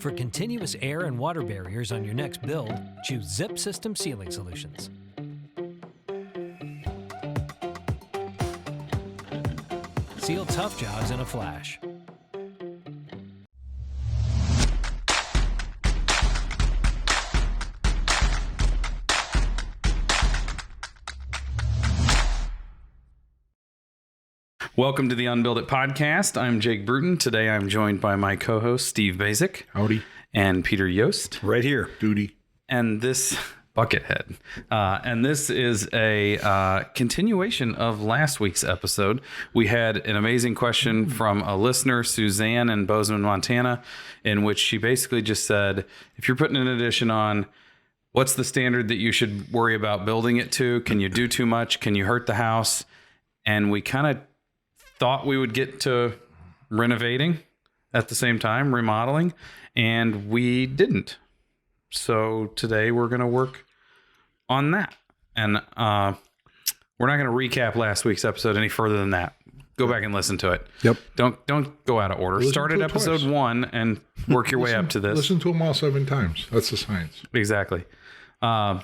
For continuous air and water barriers on your next build, choose Zip System Ceiling Solutions. Seal tough jobs in a flash. Welcome to the UnBuild It podcast. I'm Jake Bruton. Today I'm joined by my co-host Steve Basic. Howdy. And Peter Yost. Right here. Duty. And this Buckethead. And this is a continuation of last week's episode. We had an amazing question from a listener, Suzanne in Bozeman, Montana, in which she basically just said, if you're putting an addition on, what's the standard that you should worry about building it to? Can you do too much? Can you hurt the house? And we kind of thought we would get to renovating at the same time, remodeling, and we didn't. So today we're going to work on that. And we're not going to recap last week's episode any further than that. Go back and listen to it. Yep. Don't go out of order. Start at episode 1 and work your way up to this. Listen to them all 7 times. That's the science. Exactly. So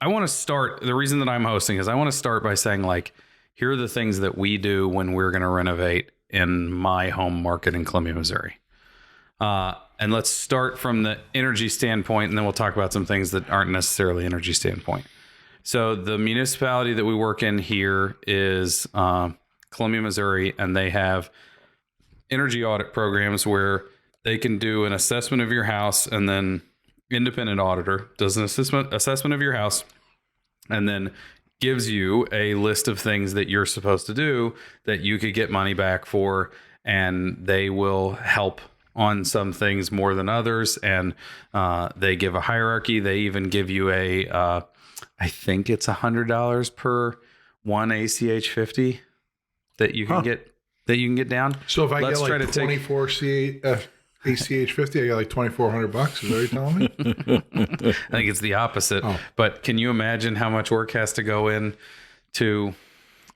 I want to start. The reason that I'm hosting is I want to start by saying, like, here are the things that we do when we're going to renovate in my home market in Columbia, Missouri. And let's start from the energy standpoint, and then we'll talk about some things that aren't necessarily energy standpoint. So the municipality that we work in here is Columbia, Missouri, and they have energy audit programs where they can do an assessment of your house, and then independent auditor does an assessment of your house, and then gives you a list of things that you're supposed to do that you could get money back for, and they will help on some things more than others. And they give a hierarchy. They even give you I think it's $100 per one ACH 50 that you can get down. So if I get like 24 ACH 50, I got like $2,400. Is that what you're telling me? I think it's the opposite. Oh. But can you imagine how much work has to go in to,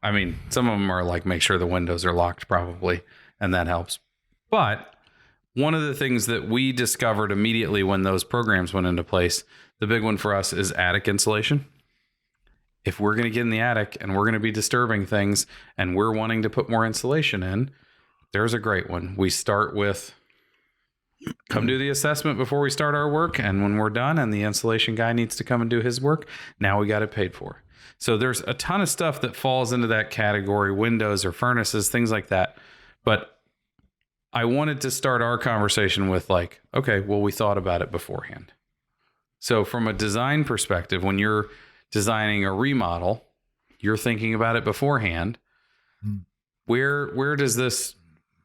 I mean, some of them are like, make sure the windows are locked probably, and that helps. But one of the things that we discovered immediately when those programs went into place, the big one for us is attic insulation. If we're going to get in the attic and we're going to be disturbing things and we're wanting to put more insulation in, there's a great one. We start with, come do the assessment before we start our work. And when we're done and the insulation guy needs to come and do his work, now we got it paid for. So there's a ton of stuff that falls into that category, windows or furnaces, things like that. But I wanted to start our conversation with like, okay, well, we thought about it beforehand. So from a design perspective, when you're designing a remodel, you're thinking about it beforehand. Where does this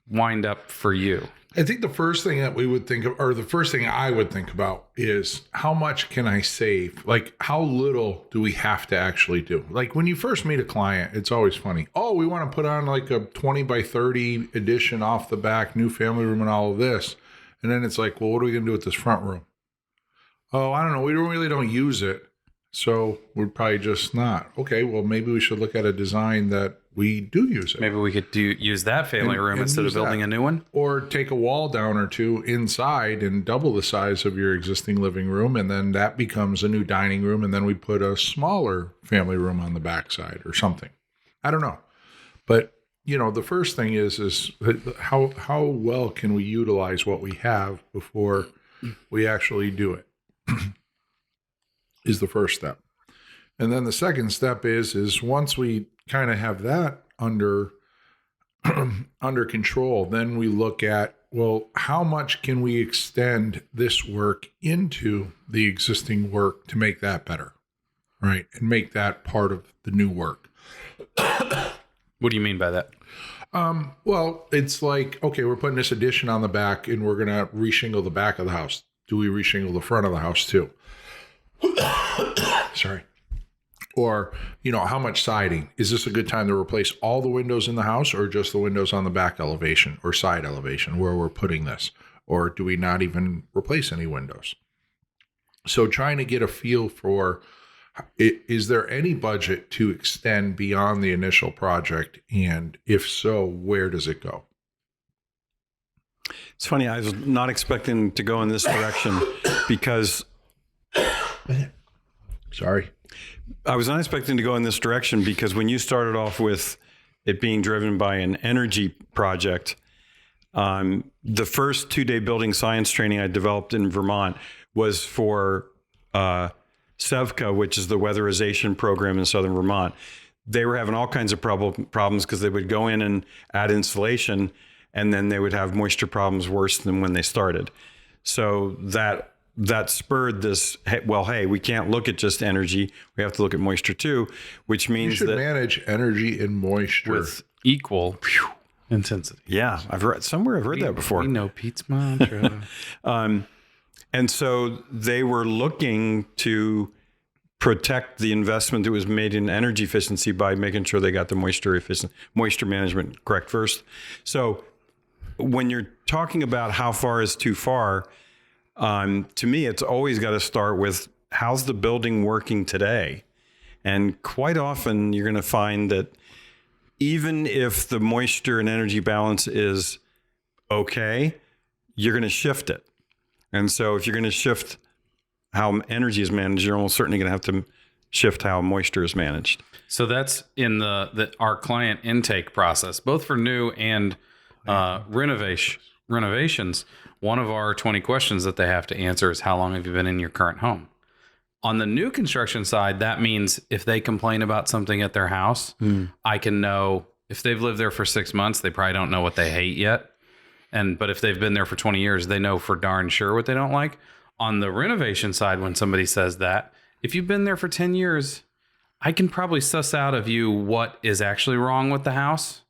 wind up for you? I think the first thing that we would think of, or the first thing I would think about, is how much can I save? Like, how little do we have to actually do? Like, when you first meet a client, it's always funny. Oh, we want to put on like a 20 by 30 addition off the back, new family room and all of this. And then it's like, well, what are we going to do with this front room? Oh, I don't know. We really don't use it. So we're probably just not. Okay, well, maybe we should look at a design that we do use it. Maybe we could use that family room instead of building a new one. Or take a wall down or two inside and double the size of your existing living room, and then that becomes a new dining room, and then we put a smaller family room on the backside or something. I don't know. But, you know, the first thing is how well can we utilize what we have before we actually do it is the first step. And then the second step is once we kind of have that under control, then we look at, well, how much can we extend this work into the existing work to make that better, right? And make that part of the new work. What do you mean by that? Well, it's like, okay, we're putting this addition on the back and we're going to reshingle the back of the house. Do we reshingle the front of the house too? Sorry. Or, you know, how much siding? Is this a good time to replace all the windows in the house or just the windows on the back elevation or side elevation where we're putting this? Or do we not even replace any windows? So trying to get a feel for, is there any budget to extend beyond the initial project? And if so, where does it go? It's funny. I was not expecting to go in this direction because Sorry. I was not expecting to go in this direction because when you started off with it being driven by an energy project, the first 2-day building science training I developed in Vermont was for SEVCA, which is the weatherization program in southern Vermont. They were having all kinds of problems because they would go in and add insulation, and then they would have moisture problems worse than when they started. So that spurred this, hey, we can't look at just energy. We have to look at moisture too, which means You should manage energy and moisture. With equal intensity. Yeah, I've heard that before. We know Pete's mantra. And so they were looking to protect the investment that was made in energy efficiency by making sure they got the moisture management correct first. So when you're talking about how far is too far, to me, it's always got to start with how's the building working today? And quite often you're going to find that even if the moisture and energy balance is okay, you're going to shift it. And so if you're going to shift how energy is managed, you're almost certainly going to have to shift how moisture is managed. So that's in our client intake process, both for new and renovations. One of our 20 questions that they have to answer is how long have you been in your current home? On the new construction side, that means if they complain about something at their house, I can know if they've lived there for 6 months, they probably don't know what they hate yet. But if they've been there for 20 years, they know for darn sure what they don't like. On the renovation side, when somebody says that, if you've been there for 10 years, I can probably suss out of you what is actually wrong with the house,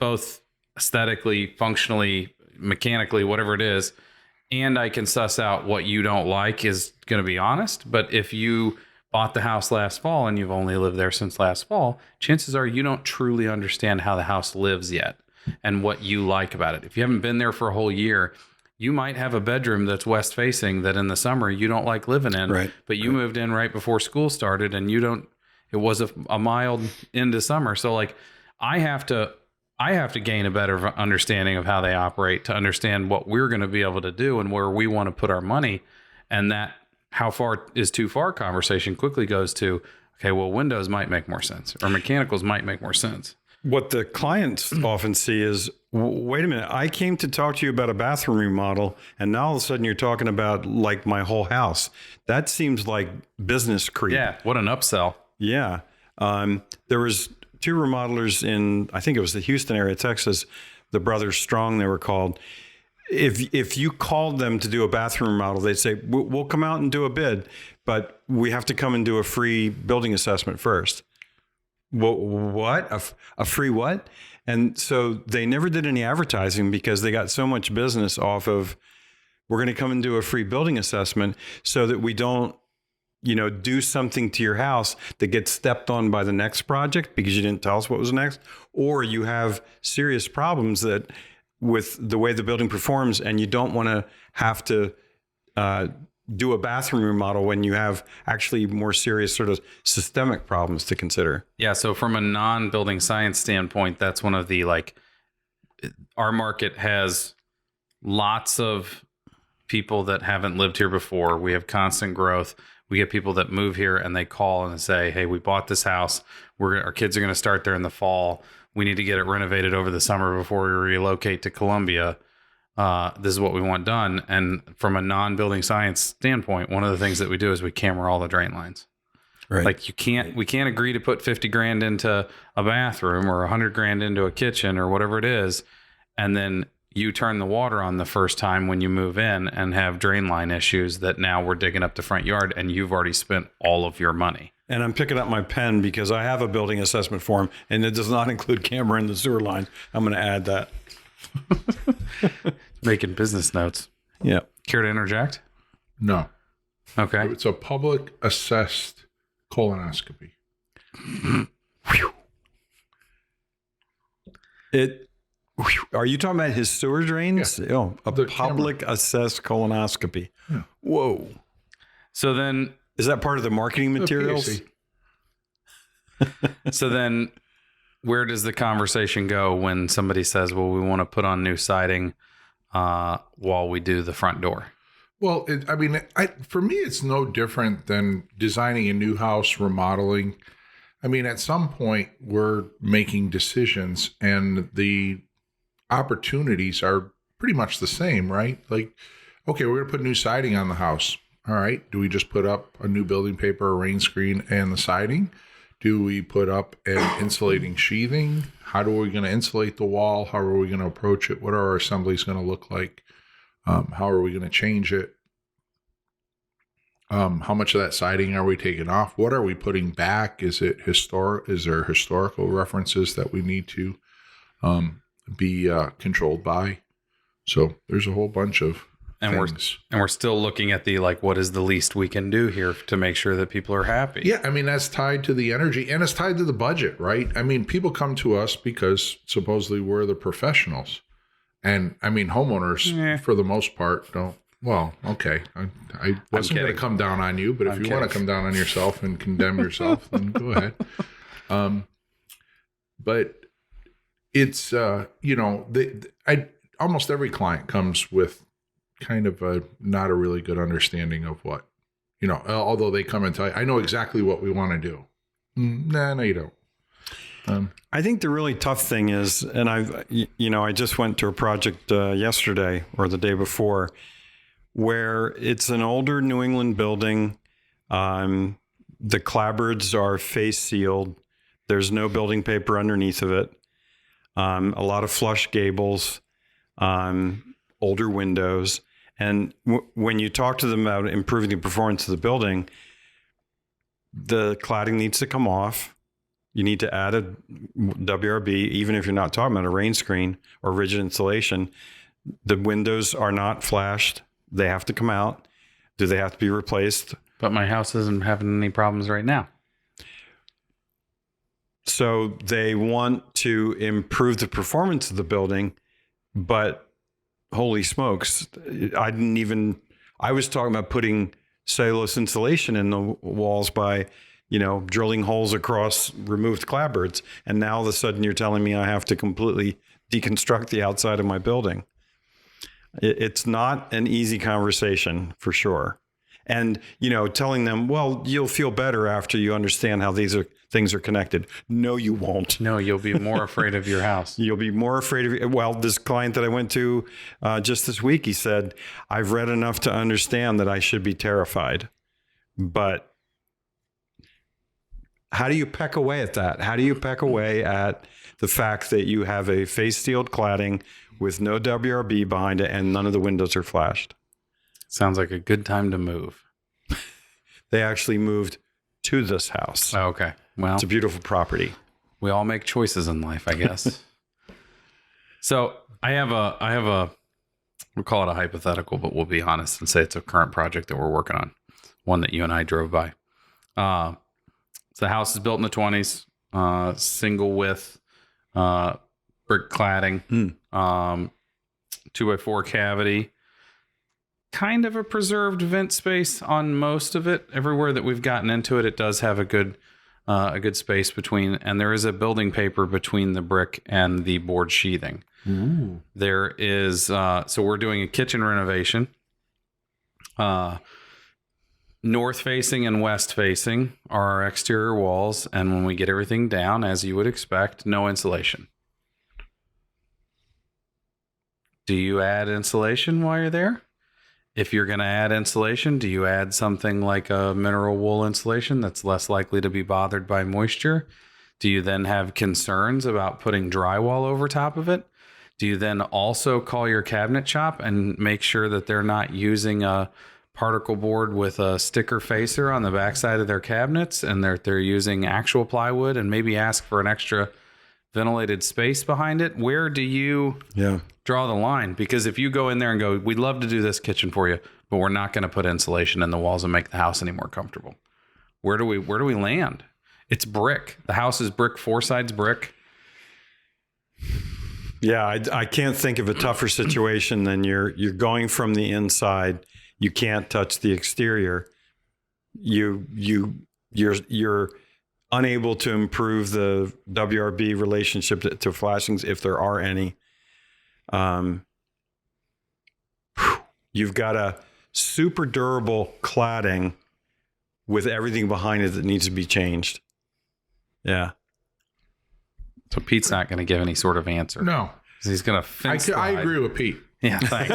both aesthetically, functionally, mechanically, whatever it is. And I can suss out what you don't like is going to be honest. But if you bought the house last fall and you've only lived there since last fall, chances are you don't truly understand how the house lives yet and what you like about it. If you haven't been there for a whole year, you might have a bedroom that's west facing that in the summer you don't like living in, right, but you moved in right before school started and it was a mild into summer. So like I have to gain a better understanding of how they operate to understand what we're going to be able to do and where we want to put our money. And that how far is too far conversation quickly goes to, okay, well, windows might make more sense or mechanicals might make more sense. What the clients often see is, wait a minute, I came to talk to you about a bathroom remodel, and now all of a sudden you're talking about like my whole house. That seems like business creep. Yeah, what an upsell. Yeah. There was 2 remodelers in, I think it was the Houston area, Texas, the Brothers Strong, they were called. If you called them to do a bathroom remodel, they'd say, we'll come out and do a bid, but we have to come and do a free building assessment first. What? A free what? And so they never did any advertising because they got so much business off of, we're going to come and do a free building assessment so that we don't, do something to your house that gets stepped on by the next project because you didn't tell us what was next, or you have serious problems that with the way the building performs and you don't want to have to do a bathroom remodel when you have actually more serious sort of systemic problems to consider. Yeah. So from a non-building science standpoint, that's one of the, our market has lots of people that haven't lived here before. We have constant growth. We get people that move here and they call and say, hey, we bought this house. Our kids are going to start there in the fall. We need to get it renovated over the summer before we relocate to Columbia. This is what we want done. And from a non-building science standpoint, one of the things that we do is we camera all the drain lines. Right. Like we can't agree to put 50 grand into a bathroom or 100 grand into a kitchen or whatever it is. And then you turn the water on the first time when you move in and have drain line issues that now we're digging up the front yard and you've already spent all of your money. And I'm picking up my pen because I have a building assessment form and it does not include camera in the sewer line. I'm going to add that. Making business notes. Yeah. Care to interject? No. Okay. It's a public assessed colonoscopy. Are you talking about his sewer drains? Yeah. Oh, a The public assessed colonoscopy. Yeah. Whoa. So then, is that part of the marketing materials? So then where does the conversation go when somebody says, well, we want to put on new siding, while we do the front door. Well, for me, it's no different than designing a new house, remodeling. I mean, at some point, we're making decisions, and the opportunities are pretty much the same, right? Like, okay, we're going to put new siding on the house. All right. Do we just put up a new building paper, a rain screen, and the siding? Do we put up an insulating sheathing? How are we going to insulate the wall? How are we going to approach it? What are our assemblies going to look like? How are we going to change it? How much of that siding are we taking off? What are we putting back? Is it historic? Is there historical references that we need to be controlled by? So there's a whole bunch of things. We're still looking at the, like, what is the least we can do here to make sure that people are happy? Yeah, I mean, that's tied to the energy, and it's tied to the budget, right? I mean, people come to us because supposedly we're the professionals. And I mean, homeowners, for the most part, don't. Well, okay. I wasn't going to come down on you, but if you want to come down on yourself and condemn yourself, then go ahead. But it's, almost every client comes with kind of not a really good understanding of what, although they come and tell you, I know exactly what we want to do. No, you don't. I think the really tough thing is, and I just went to a project yesterday or the day before where it's an older New England building. The clapboards are face sealed. There's no building paper underneath of it. A lot of flush gables, older windows. And when you talk to them about improving the performance of the building, the cladding needs to come off. You need to add a WRB, even if you're not talking about a rain screen or rigid insulation. The windows are not flashed. They have to come out. Do they have to be replaced? But my house isn't having any problems right now. So they want to improve the performance of the building, but holy smokes, I was talking about putting cellulose insulation in the walls by, drilling holes across removed clapboards. And now all of a sudden you're telling me I have to completely deconstruct the outside of my building. It's not an easy conversation for sure. And, telling them, well, you'll feel better after you understand how things are connected. No, you won't. No, you'll be more afraid of your house. You'll be more afraid of it. Well, this client that I went to just this week, he said, I've read enough to understand that I should be terrified. But how do you peck away at that? How do you peck away at the fact that you have a face sealed cladding with no WRB behind it and none of the windows are flashed? Sounds like a good time to move. They actually moved to this house. Oh, okay. Well, it's a beautiful property. We all make choices in life, I guess. So I have a, we'll call it a hypothetical, but we'll be honest and say it's a current project that we're working on. One that you and I drove by. So the house is built in the 20s, single width, brick cladding, 2x4 cavity. Kind of a preserved vent space on most of it. Everywhere that we've gotten into it, it does have a good space between, and there is a building paper between the brick and the board sheathing. Ooh. There is, so we're doing a kitchen renovation. North facing and west facing are our exterior walls, and when we get everything down, as you would expect, no insulation. Do you add insulation while you're there? If you're going to add insulation, do you add something like a mineral wool insulation that's less likely to be bothered by moisture? Do you then have concerns about putting drywall over top of it? Do you then also call your cabinet shop and make sure that they're not using a particle board with a sticker facer on the backside of their cabinets and they're using actual plywood, and maybe ask for an extra ventilated space behind it? Where do you draw the line? Because if you go in there and go, we'd love to do this kitchen for you, but we're not going to put insulation in the walls and make the house any more comfortable. Where do we land? It's brick. The house is brick, four sides brick. Yeah, I can't think of a tougher situation than you're going from the inside. You can't touch the exterior. You're unable to improve the WRB relationship to flashings, if there are any. You've got a super durable cladding with everything behind it that needs to be changed. Yeah. So Pete's not going to give any sort of answer. No. He's going to fence. I agree with Pete. Yeah, thanks.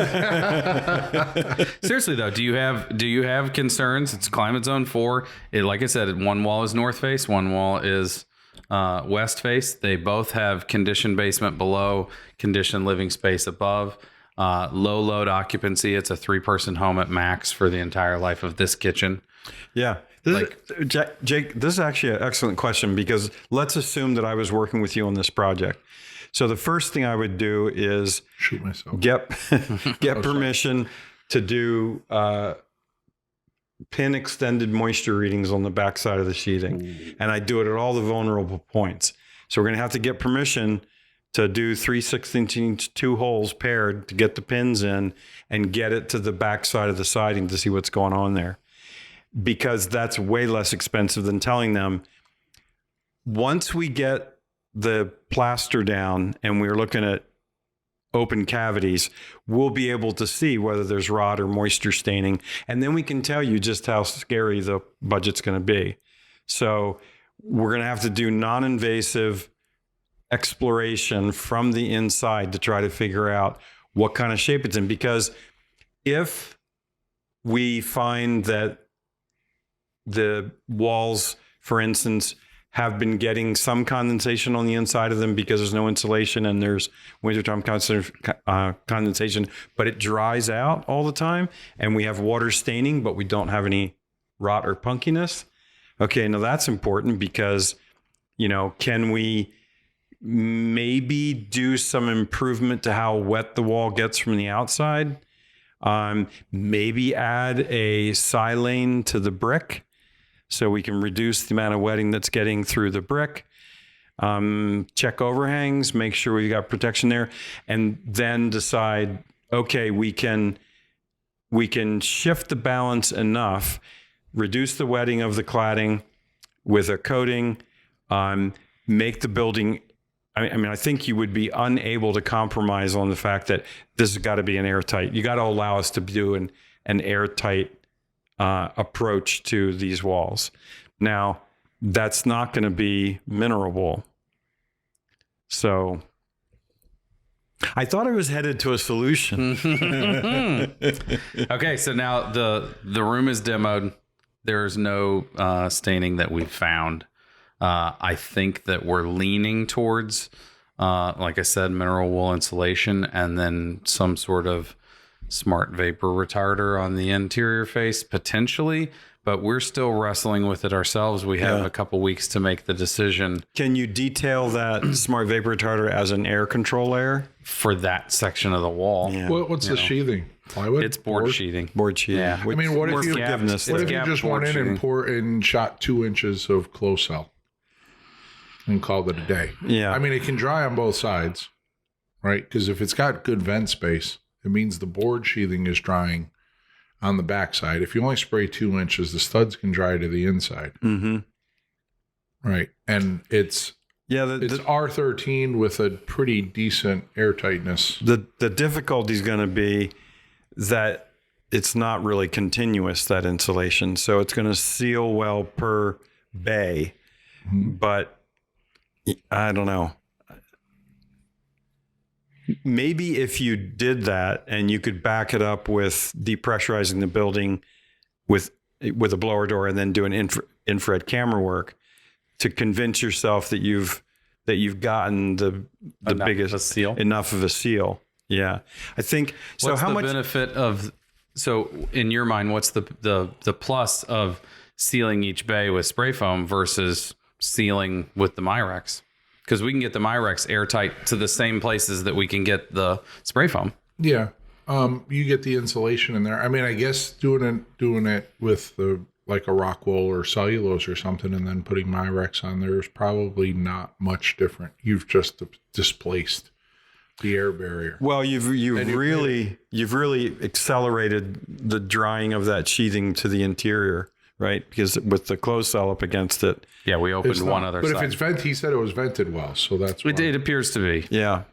Seriously though, do you have concerns? It's climate zone 4. Like I said, one wall is north face, one wall is west face. They both have conditioned basement below, conditioned living space above. Low load occupancy. It's a 3-person home at max for the entire life of this kitchen. Yeah. Jake, this is actually an excellent question, because let's assume that I was working with you on this project. So the first thing I would do is shoot myself. Get permission to do pin extended moisture readings on the backside of the sheething. Ooh. And I do it at all the vulnerable points. So we're going to have to get permission to do 3/16" 2 holes paired to get the pins in and get it to the backside of the siding to see what's going on there. Because that's way less expensive than telling them, once we get the plaster down and we're looking at open cavities, we'll be able to see whether there's rot or moisture staining. And then we can tell you just how scary the budget's going to be. So we're going to have to do non-invasive exploration from the inside to try to figure out what kind of shape it's in. Because if we find that the walls, for instance, have been getting some condensation on the inside of them because there's no insulation and there's wintertime condensation, but it dries out all the time, and we have water staining, but we don't have any rot or punkiness. Okay, now that's important because, can we maybe do some improvement to how wet the wall gets from the outside? Maybe add a silane to the brick, so we can reduce the amount of wetting that's getting through the brick. Check overhangs, make sure we've got protection there, and then decide, okay, we can shift the balance enough, reduce the wetting of the cladding with a coating, make the building, I think you would be unable to compromise on the fact that this has got to be an airtight. You got to allow us to do an airtight approach to these walls. Now, that's not going to be mineral wool. So I thought I was headed to a solution. Okay, so now the room is demoed. There's no staining that we've found. I think that we're leaning towards, like I said, mineral wool insulation, and then some sort of smart vapor retarder on the interior face, potentially, but we're still wrestling with it ourselves. We have a couple weeks to make the decision. Can you detail that smart vapor retarder as an air control layer? For that section of the wall. Yeah. What's the sheathing? Plywood? It's board sheathing. Board sheathing. Yeah. What if you just went in sheathing and shot 2 inches of close cell and called it a day? Yeah. It can dry on both sides, right? Because if it's got good vent space, it means the board sheathing is drying on the backside. If you only spray 2 inches, the studs can dry to the inside. Mm-hmm. Right. And it's R13 with a pretty decent airtightness. The difficulty is going to be that it's not really continuous, that insulation. So it's going to seal well per bay. Mm-hmm. But I don't know. Maybe if you did that and you could back it up with depressurizing the building with a blower door and then do an infrared camera work to convince yourself that you've gotten the biggest enough of a seal. Yeah, I think so. What's how the much benefit of? So in your mind, what's the plus of sealing each bay with spray foam versus sealing with the Myrex? Because we can get the Myrex airtight to the same places that we can get the spray foam. Yeah. You get the insulation in there. I guess doing it with like a rock wool or cellulose or something and then putting Myrex on there is probably not much different. You've just displaced the air barrier. Well, you've really accelerated the drying of that sheathing to the interior, right? Because with the closed cell up against it. Yeah, we opened one other side. But if it's vented, he said it was vented well, so that's why. It appears to be. Yeah.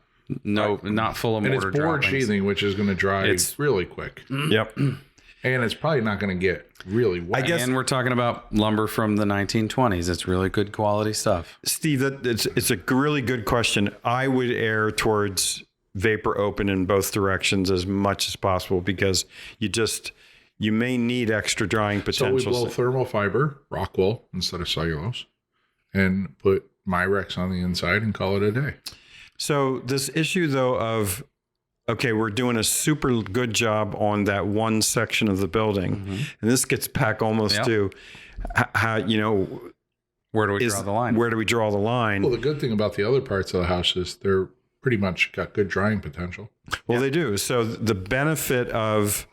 No, not full of And it's mortar board droppings. sheathing, which is going to dry really quick. Yep. And it's probably not going to get really wet. And we're talking about lumber from the 1920s. It's really good quality stuff. Steve, it's a really good question. I would err towards vapor open in both directions as much as possible because you may need extra drying So we potential. blow thermal fiber, rock wool instead of cellulose, and put Myrex on the inside and call it a day. So this issue though of, okay, we're doing a super good job on that one section of the building. And this gets back almost to how, Where do we draw the line? Where do we draw the line? Well, the good thing about the other parts of the house is they're pretty much got good drying potential. Well, they do. So the benefit of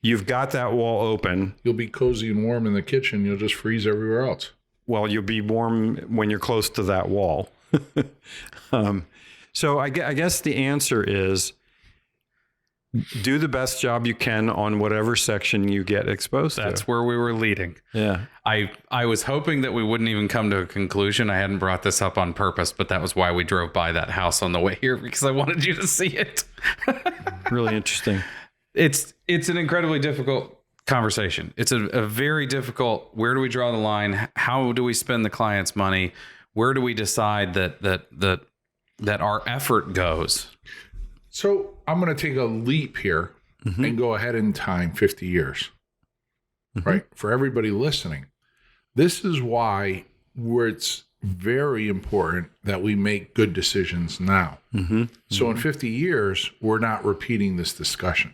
you've got that wall open. You'll be cozy and warm in the kitchen. You'll just freeze everywhere else. Well, you'll be warm when you're close to that wall. So I guess the answer is do the best job you can on whatever section you get exposed to. That's where we were leading. Yeah. I was hoping that we wouldn't even come to a conclusion. I hadn't brought this up on purpose, but that was why we drove by that house on the way here, because I wanted you to see it. Really interesting. It's an incredibly difficult conversation. It's a very difficult, where do we draw the line? How do we spend the client's money? Where do we decide that our effort goes? So I'm going to take a leap here and go ahead in time 50 years, right? For everybody listening, this is why it's very important that we make good decisions now. So in 50 years, we're not repeating this discussion,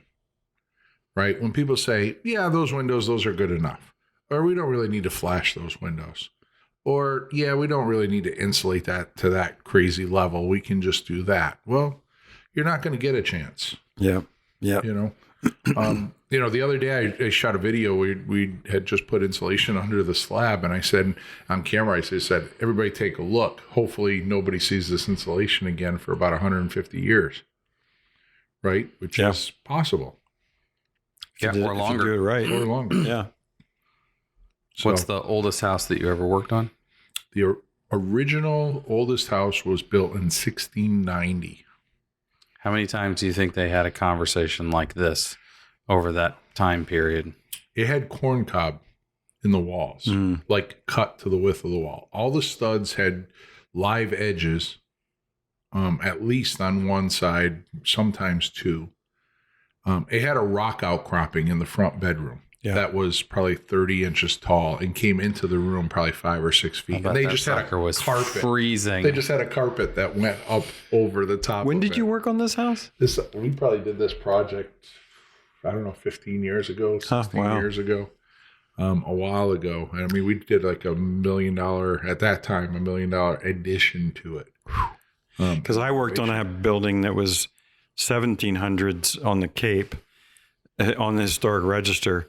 right? When people say, yeah, those windows, those are good enough, or we don't really need to flash those windows, or yeah, we don't really need to insulate that to that crazy level. We can just do that. Well, you're not going to get a chance. Yeah. Yeah. The other day I shot a video. We had just put insulation under the slab, and I said on camera, I said, everybody take a look. Hopefully nobody sees this insulation again for about 150 years, right? Which is possible. Yeah, or longer. Do it right. Or longer. Yeah. So What's the oldest house that you ever worked on? the original oldest house was built in 1690. How many times do you think they had a conversation like this over that time period? It had corn cob in the walls, like cut to the width of the wall. All the studs had live edges, at least on one side, sometimes two. It had a rock outcropping in the front bedroom that was probably 30 inches tall and came into the room probably 5 or 6 feet. And they just had a carpet. Freezing. They just had a carpet that went up over the top. When of did it. you work on this house? We probably did this project, I don't know, 15 years ago, 16 years ago, a while ago. I mean, we did like $1 million at that time, $1 million addition to it. Because I worked on a building that was 1700s on the Cape, on the historic register.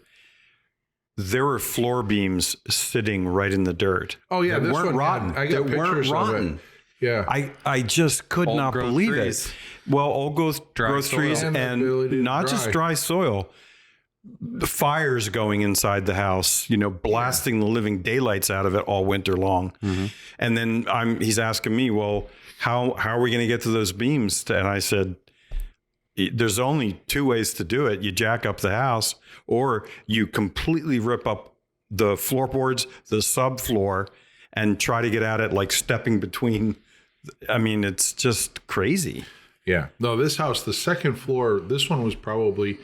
There were floor beams sitting right in the dirt. Oh yeah, They this weren't one rotten. I got They weren't pictures of rotten. it. Yeah, I just could not Old-growth believe trees. it. Well, old growth Dry trees soil. And the ability to and not just dry. dry soil. The fires going inside the house, blasting the living daylights out of it all winter long. And then he's asking me, well, how are we going to get to those beams? And I said, there's only two ways to do it. You jack up the house, or you completely rip up the floorboards, the subfloor, and try to get at it like stepping between. I mean, it's just crazy. yeah. No, this house, the second floor, this one was probably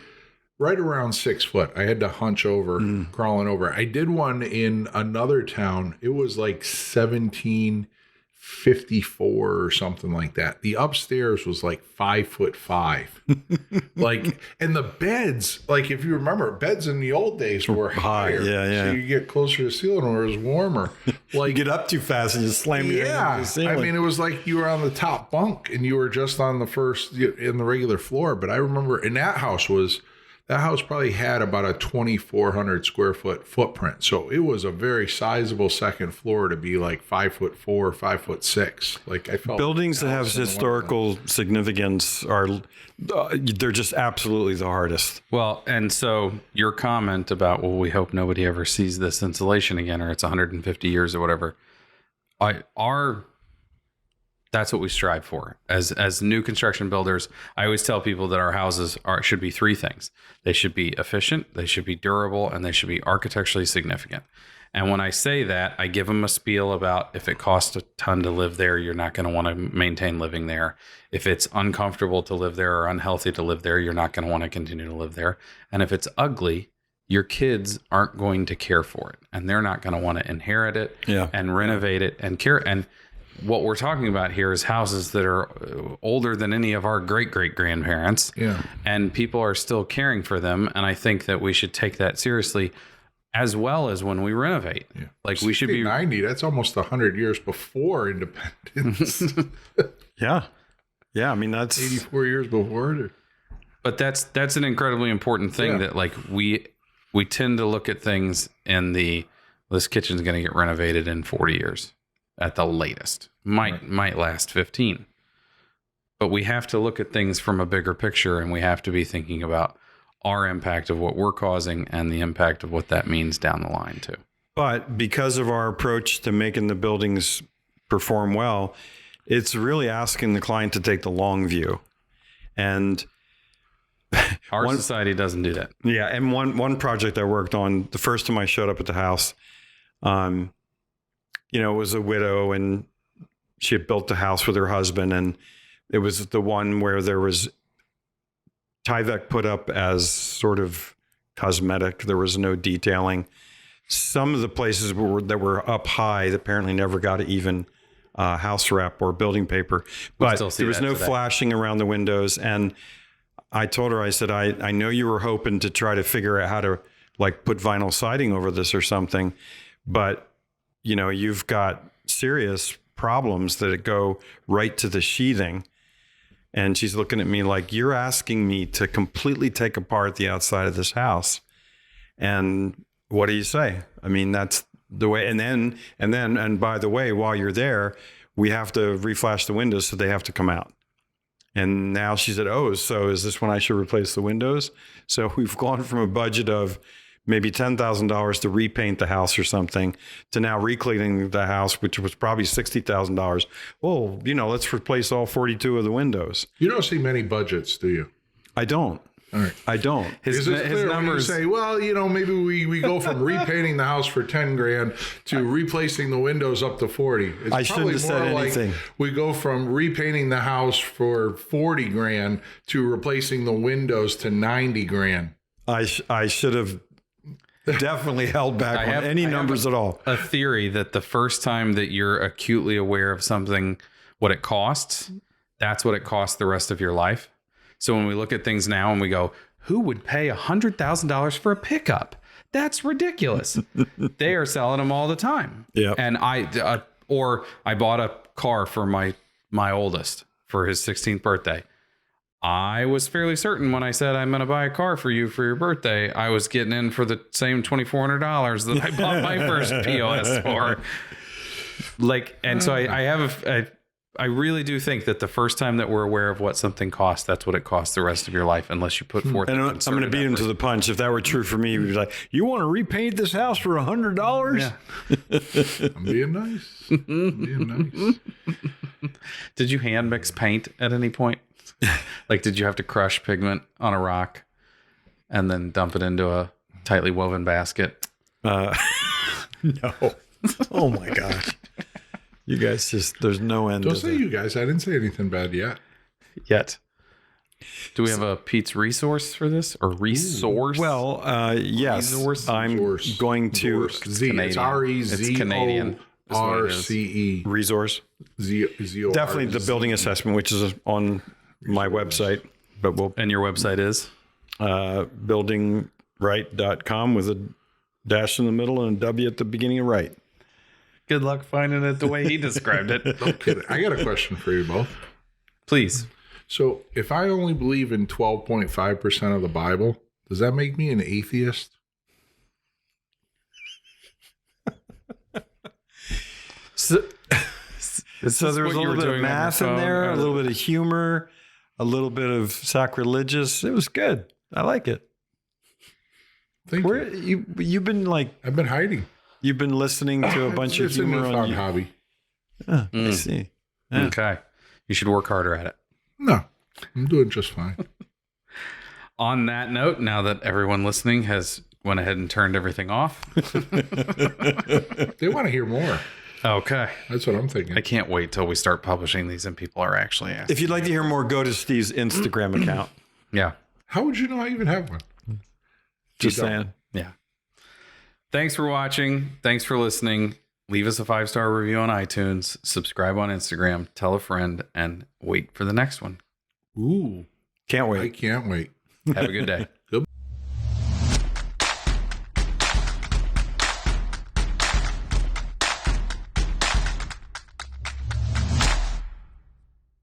right around 6 foot. I had to hunch over, crawling over. I did one in another town. It was like 1754 or something like that. The upstairs was like 5'5". And the beds, like if you remember, beds in the old days were higher. Yeah. So you get closer to the ceiling where it was warmer. You get up too fast and you slam your head into the ceiling. I mean, it was like you were on the top bunk and you were just on the first in the regular floor. But I remember, and that house probably had about a 2,400 square foot footprint. So it was a very sizable second floor to be like 5'4", 5'6". Like I felt buildings that have historical significance they're just absolutely the hardest. Well, and so your comment about, well, we hope nobody ever sees this insulation again, or it's 150 years or whatever. That's what we strive for. As new construction builders, I always tell people that our houses should be three things. They should be efficient, they should be durable, and they should be architecturally significant. And when I say that, I give them a spiel about if it costs a ton to live there, you're not going to want to maintain living there. If it's uncomfortable to live there or unhealthy to live there, you're not going to want to continue to live there. And if it's ugly, your kids aren't going to care for it, and they're not going to want to inherit it and renovate it and care. And what we're talking about here is houses that are older than any of our great-great-grandparents. Yeah. And people are still caring for them. And I think that we should take that seriously as well as when we renovate. Yeah. Like we should be 90. That's almost 100 years before independence. Yeah. Yeah. I mean, that's 84 years before. But that's an incredibly important thing that like we tend to look at things in this kitchen's going to get renovated in 40 years. At the latest, might last 15, but we have to look at things from a bigger picture, and we have to be thinking about our impact of what we're causing and the impact of what that means down the line too. But because of our approach to making the buildings perform well, it's really asking the client to take the long view, and our society doesn't do that. Yeah, and one project I worked on, the first time I showed up at the house, it was a widow, and she had built the house with her husband, and it was the one where there was Tyvek put up as sort of cosmetic. There was no detailing. Some of the places that were up high apparently never got even house wrap or building paper, but there was no flashing around the windows. And I told her, I said, I know you were hoping to try to figure out how to like put vinyl siding over this or something, but you've got serious problems that go right to the sheathing. And she's looking at me like, you're asking me to completely take apart the outside of this house. And what do you say? I mean, that's the way. And by the way, while you're there, we have to reflash the windows, so they have to come out. And now she said, oh, so is this when I should replace the windows? So we've gone from a budget of maybe $10,000 to repaint the house or something, to now recleaning the house, which was probably $60,000. Well, let's replace all 42 of the windows. You don't see many budgets, do you? I don't. All right. I don't. His numbers say, well, maybe we go from repainting the house for $10,000 to replacing the windows up to 40. It's I shouldn't have said anything. Like we go from repainting the house for $40,000 to replacing the windows to $90,000. I should have definitely held back on any numbers at all. A theory that the first time that you're acutely aware of something, what it costs, that's what it costs the rest of your life. So when we look at things now and we go, who would pay $100,000 for a pickup? That's ridiculous. They are selling them all the time. Yeah. And I bought a car for my oldest for his 16th birthday. I was fairly certain when I said I'm going to buy a car for you for your birthday, I was getting in for the same $2,400 that I bought my first POS for. I really do think that the first time that we're aware of what something costs, that's what it costs the rest of your life, unless you put forth. And I'm going to beat him to the punch. If that were true for me, we'd be like, "You want to repaint this house for $100?" Yeah. I'm being nice. Did you hand mix paint at any point? Like, did you have to crush pigment on a rock and then dump it into a tightly woven basket? No. Oh my gosh. You guys there's no end. Don't say you guys. I didn't say anything bad yet. Do we have a Pete's resource for this or resource? Well, yes. I'm going to. It's R-E-Z-O-R-C-E. It's Canadian. Resource. Definitely the building assessment, which is on my website. And your website is? buildingright.com with a dash in the middle and a W at the beginning of right. Good luck finding it the way he described it. No kidding. I got a question for you both. Please. So if I only believe in 12.5% of the Bible, does that make me an atheist? So there's a little bit of math in there, a little bit of humor, a little bit of sacrilegious. It was good. I like it. Thank you. You've been like... I've been hiding. You've been listening to a bunch of humor on on hobby. I see. Yeah. Okay. You should work harder at it. No, I'm doing just fine. On that note, now that everyone listening has went ahead and turned everything off. They want to hear more. Okay. That's what I'm thinking. I can't wait till we start publishing these and people are actually asking. If you'd like to hear more, go to Steve's Instagram account. Yeah. How would you know I even have one? Just You don't. saying. Yeah. Thanks for watching. Thanks for listening. Leave us a 5-star review on iTunes. Subscribe on Instagram. Tell a friend and wait for the next one. Ooh, Can't wait. I can't wait. Have a good day. Good.